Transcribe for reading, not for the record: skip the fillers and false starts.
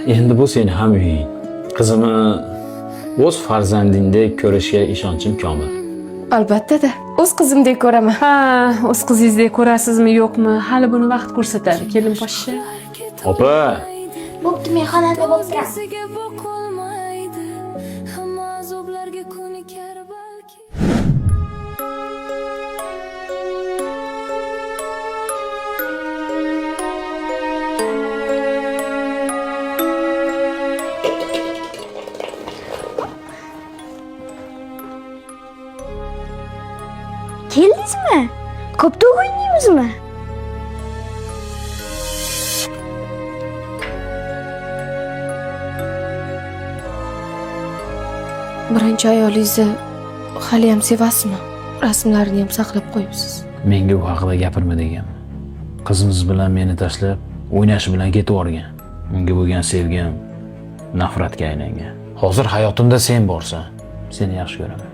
Endi bu seni ham uying. Qizimni o'z farzandingdek ko'rishga ishonchim komil. Albatta-da, o'z qizimdek ko'raman. Ha, o'z qizingizdek ko'rasizmi, yo'qmi? Hali buni vaqt ko'rsatadi, kelin poshsha. Opa, Bo'pti, men xonanda bo'lib turaman. Keldingizmi? Koptok o'ynaymizmi? Birinchi ayolingizni hali ham sevasizmi? Rasmlarini ham saqlab qo'yibsiz. menga u haqida gapirma degan. Qizimiz bilan meni tashlab, o'ynash bilan ketib yuborgan. Unga bo'lgan sevgim nafratga aylangan. Hozir hayotimda sen borsan, seni yaxshi ko'raman.